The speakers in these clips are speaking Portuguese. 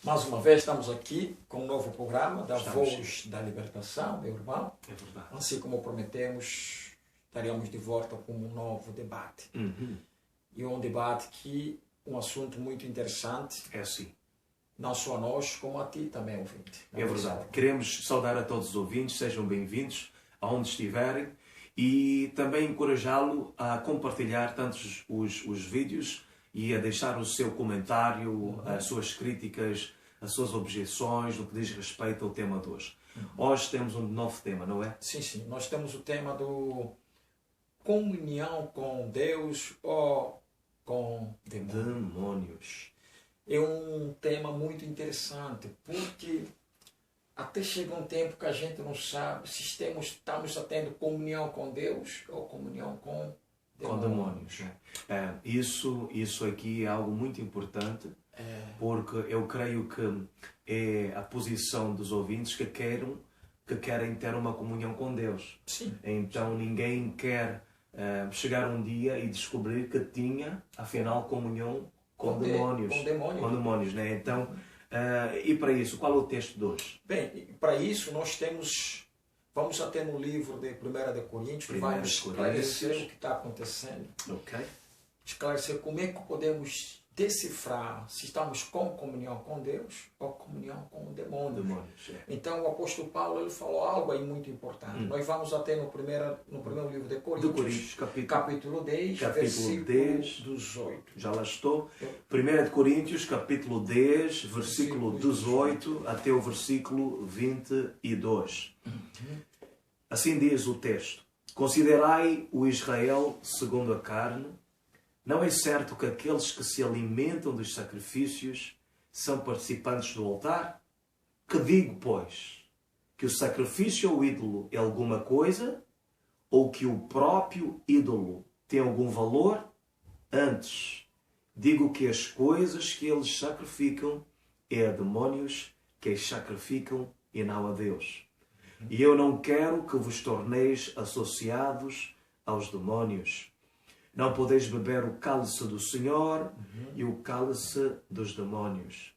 Mais uma vez estamos aqui com um novo programa da Estamos. Voz da Libertação, meu irmão. É verdade. Assim como prometemos, estaremos de volta com um novo debate. E um debate que um assunto muito interessante, É assim. não só a nós, como a ti também, ouvinte. É verdade. Queremos saudar a todos os ouvintes, sejam bem-vindos aonde estiverem e também encorajá-lo a compartilhar tantos os vídeos e a deixar o seu comentário, as suas críticas, as suas objeções no que diz respeito ao tema de hoje. Hoje temos um novo tema, não é? Sim, sim. Nós temos o tema do comunhão com Deus ou com demônios. Demônios. É um tema muito interessante, porque até chega um tempo que a gente não sabe se estamos tendo comunhão com Deus ou comunhão com demônios. Isso aqui é algo muito importante, porque eu creio que é a posição dos ouvintes que querem ter uma comunhão com Deus. Sim. Então ninguém quer chegar um dia e descobrir que tinha, afinal, comunhão com demônios. Com demônios. Né? Então, e para isso, qual é o texto de hoje? Bem, para isso nós vamos até no livro de 1 de Coríntios, que vai nos esclarecer o que está acontecendo. Ok. Esclarecer como é que podemos decifrar se estamos com comunhão com Deus ou comunhão com demônios. Então o apóstolo Paulo ele falou algo aí muito importante. Nós vamos até no primeiro livro de Coríntios, capítulo 10, versículo 18. Já lá estou. 1 de Coríntios, capítulo 10, versículo 18 até o versículo 22. Assim diz o texto: Considerai o Israel segundo a carne. Não é certo que aqueles que se alimentam dos sacrifícios são participantes do altar? Que digo, pois? Que o sacrifício ao ídolo é alguma coisa? Ou que o próprio ídolo tem algum valor? Antes, digo que as coisas que eles sacrificam é a demónios que as sacrificam e não a Deus. E eu não quero que vos torneis associados aos demónios. Não podeis beber o cálice do Senhor e o cálice dos demónios.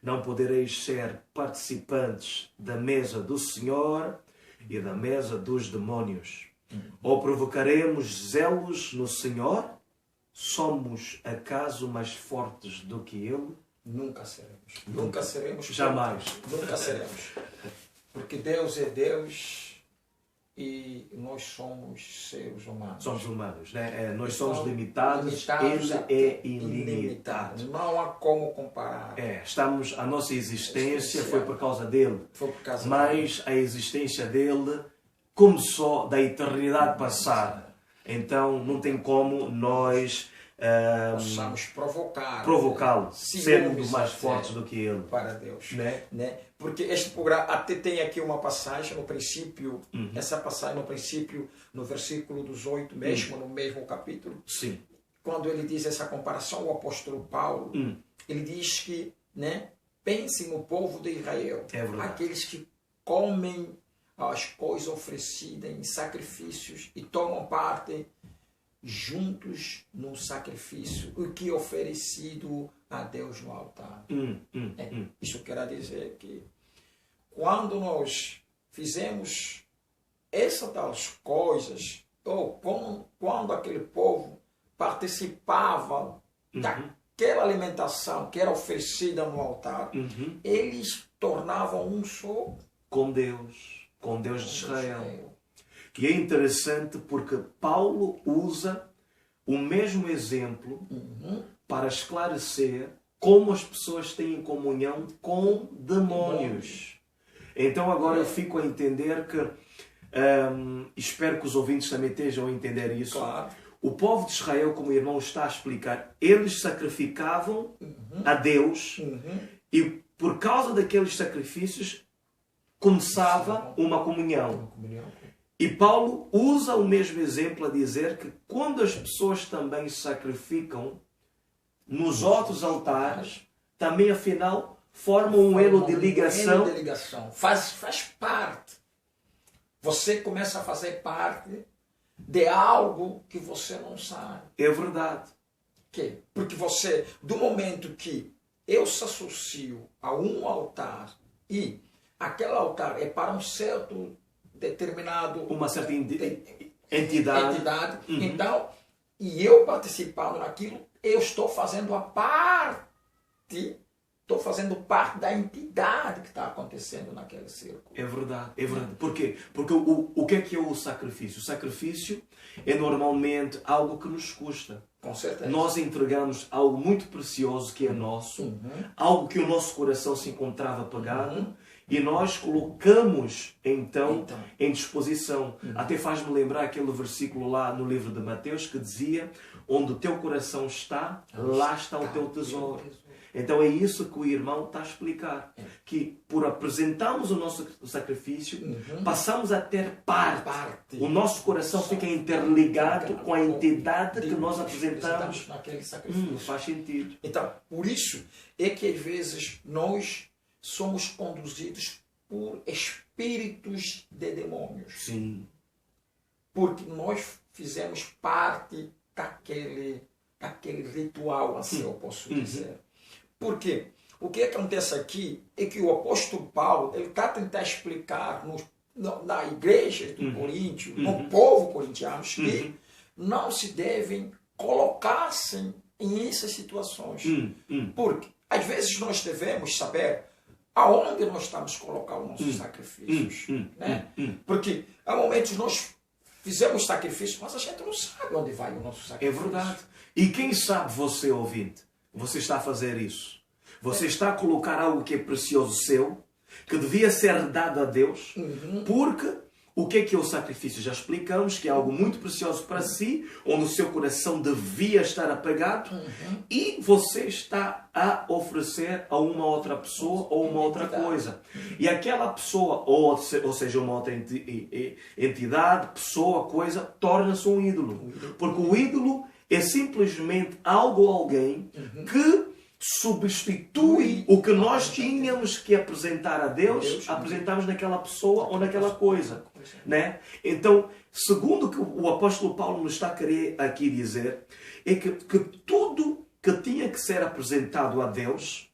Não podereis ser participantes da mesa do Senhor e da mesa dos demónios. Ou provocaremos zelos no Senhor? Somos acaso mais fortes do que Ele? Nunca seremos. Nunca seremos. Jamais. Nunca seremos. Porque Deus é Deus e nós somos seres humanos. Somos humanos, né? Nós somos limitados, Ele é ilimitado. Não há como comparar. A nossa existência foi por causa dele. Foi por causa Mas a existência dele começou da eternidade passada. Então não tem como nós possamos provocá-lo, sendo mais fortes do que ele. Para Deus. Né? Porque este programa até tem aqui uma passagem no princípio, essa passagem no princípio, no versículo 18 mesmo, no mesmo capítulo. Sim. Quando ele diz essa comparação, o apóstolo Paulo, ele diz que, pensem no povo de Israel, aqueles que comem as coisas oferecidas em sacrifícios e tomam parte juntos no sacrifício, o que é oferecido a Deus no altar. Isso quer dizer que quando nós fizemos essas tais coisas, ou quando aquele povo participava daquela alimentação que era oferecida no altar, eles tornavam um só com Deus de Israel. E é interessante porque Paulo usa o mesmo exemplo para esclarecer como as pessoas têm comunhão com demónios. Então agora eu fico a entender que, espero que os ouvintes também estejam a entender isso. Claro. O povo de Israel, como o irmão está a explicar, eles sacrificavam a Deus e por causa daqueles sacrifícios começava uma comunhão. E Paulo usa o mesmo exemplo a dizer que quando as pessoas também sacrificam nos outros altares, também afinal formam um elo de ligação. Faz parte. Você começa a fazer parte de algo que você não sabe. É verdade. Porque você, do momento que eu se associo a um altar e aquele altar é para um certo determinado... Uma certa entidade. Então, e eu participando naquilo, eu estou fazendo a parte... Estou fazendo parte da entidade que está acontecendo naquele círculo. É verdade, é verdade. Por quê? Porque o que é o sacrifício? O sacrifício é normalmente algo que nos custa. Com certeza. Nós entregamos algo muito precioso que é nosso, algo que o nosso coração se encontrava apegado, e nós colocamos então em disposição. Até faz-me lembrar aquele versículo lá no livro de Mateus que dizia: onde o teu coração está, lá está o teu tesouro. Então é isso que o irmão está a explicar. Que por apresentarmos o nosso sacrifício, passamos a ter parte. O nosso coração fica interligado com a entidade que nós apresentamos naquele sacrifício. Faz sentido. Então, por isso é que às vezes nós somos conduzidos por espíritos de demônios. Sim. Porque nós fizemos parte daquele ritual, assim eu posso dizer. Porque o que acontece aqui é que o apóstolo Paulo ele está tentando explicar na igreja do Coríntio, no povo corintiano, que não se devem colocar-se em essas situações. Porque às vezes nós devemos saber aonde nós estamos colocando os nossos sacrifícios. Né? Porque há momentos nós fizemos sacrifício, mas a gente não sabe onde vai o nosso sacrifício. É verdade. E quem sabe você, ouvinte, você está a fazer isso. Você está a colocar algo que é precioso seu, que devia ser dado a Deus, porque o que é o sacrifício? Já explicamos que é algo muito precioso para si, onde o seu coração devia estar apegado, e você está a oferecer a uma outra pessoa ou uma outra coisa. E aquela pessoa, ou seja, uma outra entidade, pessoa, coisa, torna-se um ídolo. Porque o ídolo é simplesmente algo ou alguém que substitui o que nós tínhamos que apresentar a Deus, apresentamos naquela pessoa ou naquela coisa. Né? Então, segundo o que o apóstolo Paulo nos está a querer aqui dizer, é que tudo que tinha que ser apresentado a Deus,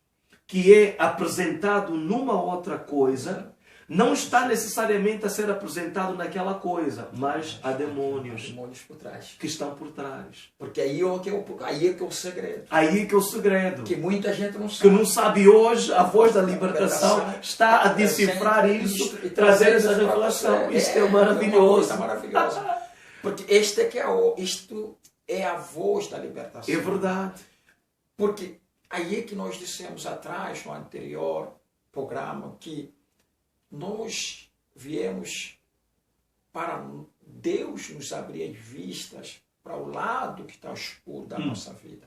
que é apresentado numa outra coisa, não está necessariamente a ser apresentado naquela coisa, mas há demônios por trás. Que estão por trás. Porque aí é que é o segredo. Aí é que é o segredo. Que muita gente não sabe. Que não sabe hoje, a voz da libertação está a decifrar isso e trazer essa revelação. Isto é maravilhoso. É maravilhoso. Porque isto é a voz da libertação. É verdade. Porque aí é que nós dissemos atrás, no anterior programa, que nós viemos para Deus nos abrir as vistas para o lado que está escuro da nossa vida.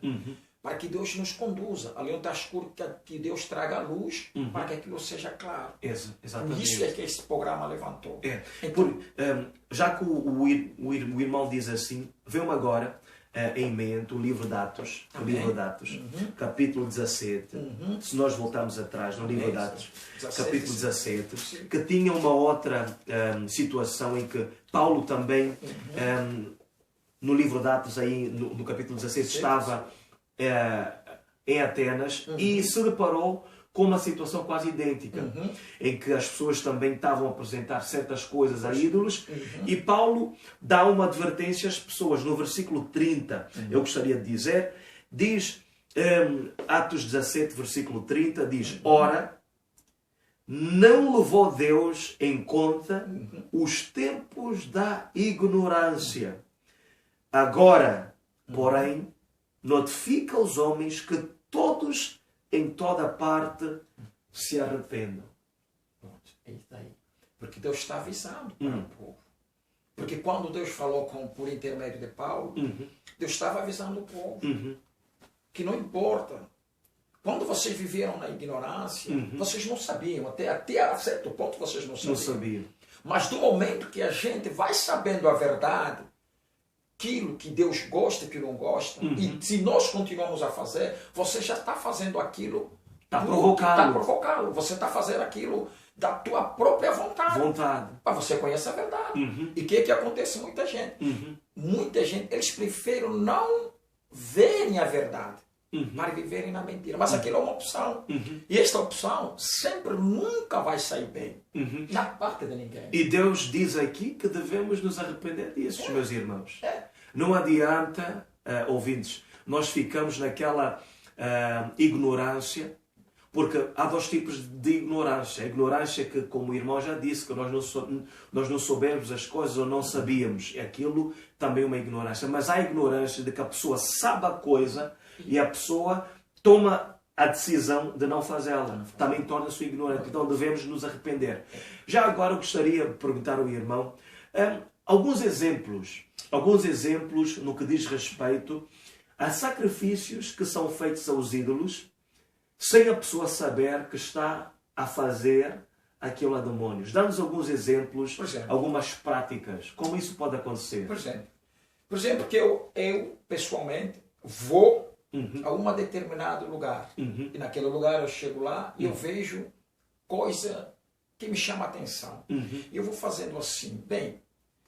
Para que Deus nos conduza. Ali onde está escuro, que Deus traga a luz para que aquilo seja claro. Exatamente. Isso é que esse programa levantou. Então, já que o irmão diz assim, vê-me agora em mente o livro de Atos, capítulo 17. Se nós voltarmos atrás no livro de Atos, capítulo 17, que tinha uma outra situação em que Paulo também, no livro de Atos, aí, no capítulo 16, estava em Atenas e se deparou com uma situação quase idêntica, em que as pessoas também estavam a apresentar certas coisas a ídolos, e Paulo dá uma advertência às pessoas. No versículo 30, eu gostaria de dizer, diz, Atos 17, versículo 30, diz, ora, não levou Deus em conta os tempos da ignorância. Agora, porém, notifica aos homens que todos em toda parte se arrependam. É isso aí. Porque Deus está avisando para o povo. Porque quando Deus falou por intermédio de Paulo, Deus estava avisando o povo que não importa. Quando vocês viveram na ignorância, vocês não sabiam. Até a certo ponto vocês não sabiam. Mas do momento que a gente vai sabendo a verdade, aquilo que Deus gosta e que não gosta, e se nós continuamos a fazer, você já está fazendo aquilo está provocado. Você está fazendo aquilo da tua própria vontade. Mas você conhece a verdade. E o que acontece? Muita gente, eles preferem não verem a verdade. para viverem na mentira. Mas aquilo é uma opção. E esta opção sempre nunca vai sair bem na parte de ninguém. E Deus diz aqui que devemos nos arrepender disso, meus irmãos. Não adianta, ouvintes, nós ficamos naquela ignorância, porque há dois tipos de ignorância. A ignorância que, como o irmão já disse, que nós não soubemos as coisas ou não sabíamos. Aquilo também é uma ignorância. Mas há a ignorância de que a pessoa sabe a coisa e a pessoa toma a decisão de não fazê-la. Também torna-se ignorante. Então devemos nos arrepender. Já agora eu gostaria de perguntar ao irmão alguns exemplos no que diz respeito a sacrifícios que são feitos aos ídolos sem a pessoa saber que está a fazer aquilo a demónios. Dá-nos alguns exemplos, algumas práticas. Como isso pode acontecer? Por exemplo, que eu pessoalmente vou a um determinado lugar. E naquele lugar eu chego lá e eu vejo coisa que me chama a atenção. E eu vou fazendo assim. Bem,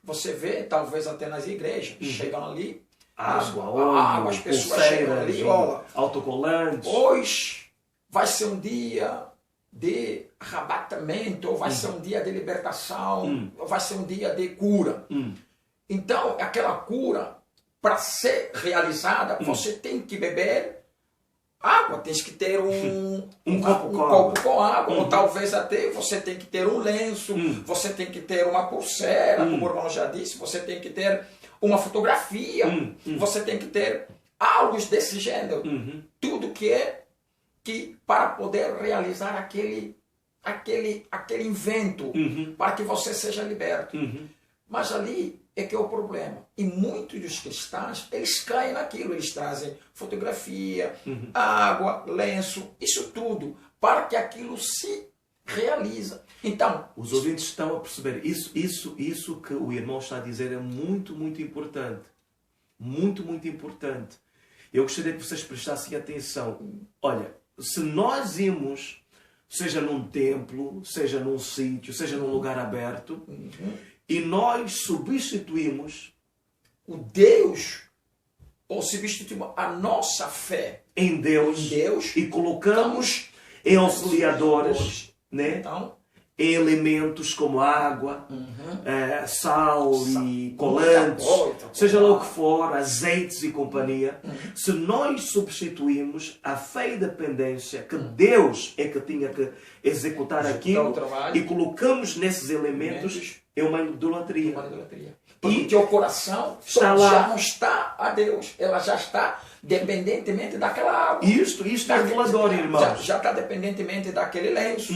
você vê, talvez até nas igrejas, chegam ali, água, as pessoas chegam ali, olha, autocolantes. Hoje vai ser um dia de arrebatamento, ou vai ser um dia de libertação, ou vai ser um dia de cura. Então, aquela cura, para ser realizada, você tem que beber água, tem que ter um copo com água, ou talvez até você tem que ter um lenço, você tem que ter uma pulseira, como o irmão já disse, você tem que ter uma fotografia, você tem que ter algo desse gênero. Tudo que para poder realizar aquele evento, para que você seja liberto. Mas ali é que é o problema. E muitos dos cristãos, eles caem naquilo, eles trazem fotografia, água, lenço, isso tudo, para que aquilo se realiza. Então, os ouvintes estão a perceber, isso que o irmão está a dizer é muito, muito importante. Muito, muito importante. Eu gostaria que vocês prestassem atenção. Olha, se nós irmos, seja num templo, seja num sítio, seja num lugar aberto, e nós substituímos o Deus, ou substituímos a nossa fé em Deus e colocamos em auxiliadores, né? Então, em elementos como água, sal e colantes, seja lá o que for, azeites e companhia. Se nós substituímos a fé e dependência que Deus é que tinha que executar aquilo e colocamos nesses elementos, é uma idolatria. Porque o coração já não está a Deus, ela já está dependentemente daquela água. Isto é revelador, irmãos. Já está dependentemente daquele lenço,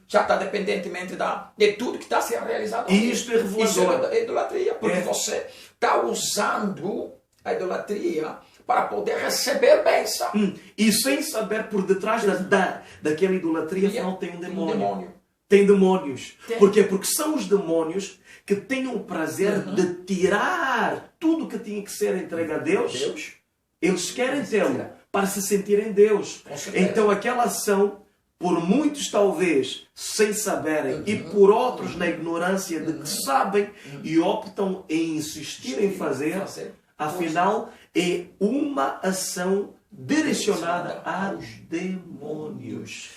já está dependentemente de tudo que está sendo realizado. Isto é revelador. Isso é idolatria, porque você está usando a idolatria para poder receber bênção. E sem saber por detrás daquela idolatria, afinal tem um demônio. Tem demônios. Porquê? Porque são os demônios que têm o prazer de tirar tudo que tinha que ser entregue a Deus. Eles querem tê-lo para se sentirem Deus. Então aquela ação, por muitos talvez sem saberem e por outros na ignorância de que sabem e optam em insistir em fazer, afinal é uma ação direcionada aos demônios.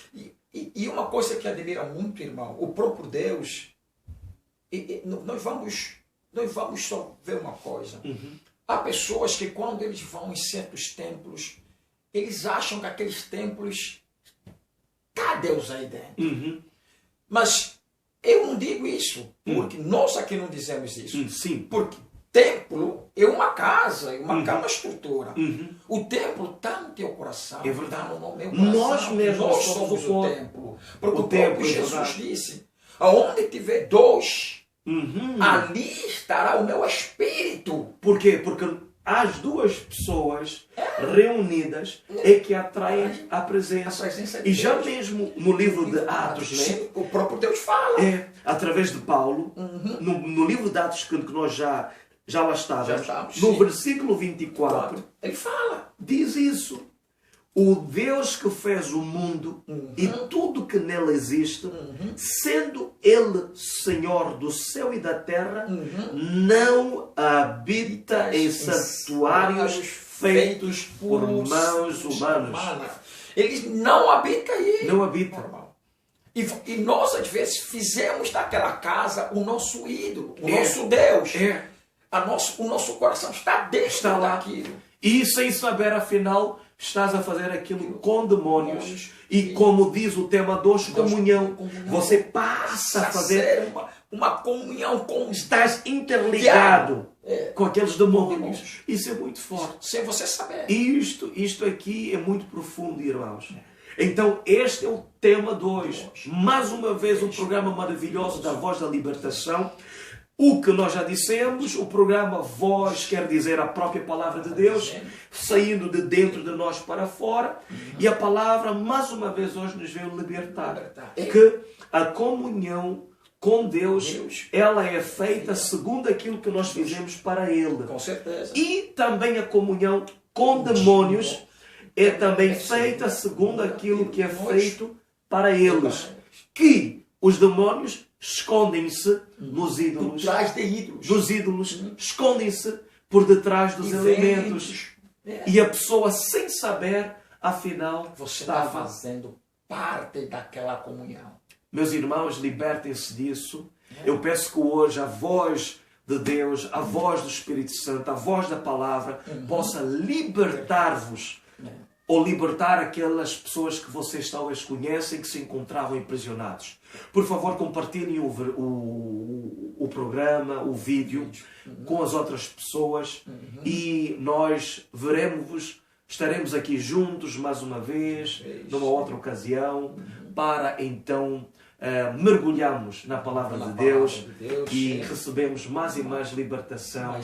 E uma coisa que admira muito, irmão, o próprio Deus, nós vamos só ver uma coisa. Há pessoas que quando eles vão em certos templos, eles acham que aqueles templos está Deus aí dentro. Mas eu não digo isso, porque nós aqui não dizemos isso. Sim. Porque templo é uma casa, é uma estrutura. O templo está no teu coração. É verdade. Está no meu coração. Nós somos o templo. Porque o próprio Jesus disse, aonde tiver dois, ali estará o meu espírito. Por quê? Porque as duas pessoas reunidas é que atraem a presença. De e já Deus. Mesmo no livro de Atos, sim, o próprio Deus fala. Através de Paulo, no livro de Atos que nós já lá estávamos, no sim. versículo 24, ele fala. Diz isso. O Deus que fez o mundo e tudo que nele existe, sendo Ele Senhor do céu e da terra, não habita em santuários feitos por mãos humanas. Eles não habitam aí. Não habitam. E nós, às vezes, fizemos daquela casa o nosso ídolo, o nosso Deus. O nosso coração está dentro daquilo. E sem saber, afinal, estás a fazer aquilo com demônios. E como diz o tema 2, comunhão. Você passa a fazer uma comunhão com... Estás interligado com aqueles demônios. Isso é muito forte. Sem você saber. Isto aqui é muito profundo, irmãos. Então, este é o tema 2. Mais uma vez, um programa maravilhoso da Voz da Libertação. O que nós já dissemos, o programa Voz quer dizer a própria palavra de Deus, saindo de dentro de nós para fora. E a palavra, mais uma vez, hoje nos veio libertar. Que a comunhão com Deus, ela é feita segundo aquilo que nós fizemos para Ele. Com certeza. E também a comunhão com demônios é também feita segundo aquilo que é feito para eles. Que os demônios escondem-se nos ídolos. Por trás de ídolos. Dos ídolos. Escondem-se por detrás dos elementos. E a pessoa, sem saber, afinal, você está fazendo parte daquela comunhão. Meus irmãos, libertem-se disso. Eu peço que hoje a voz de Deus, a voz do Espírito Santo, a voz da palavra, possa libertar-vos. Ou libertar aquelas pessoas que vocês talvez conhecem que se encontravam aprisionados. Por favor, compartilhem o programa, o vídeo, com as outras pessoas e nós veremos-vos, estaremos aqui juntos mais uma vez, numa outra ocasião, para então mergulharmos na palavra de Deus e recebemos mais e mais libertação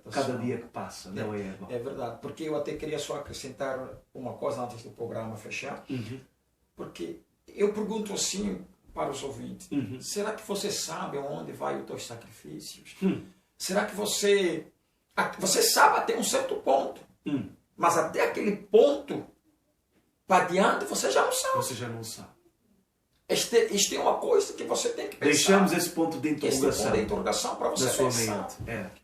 cada dia que passa. Não é, irmão? É verdade, porque eu até queria só acrescentar uma coisa antes do programa fechar, porque eu pergunto assim para os ouvintes, será que você sabe onde vai os teus sacrifícios? Será que você sabe até um certo ponto, mas até aquele ponto para diante você já não sabe. Você já não sabe. Isto é uma coisa que você tem que pensar. Deixamos esse ponto de interrogação, para você na sua pensar. mente.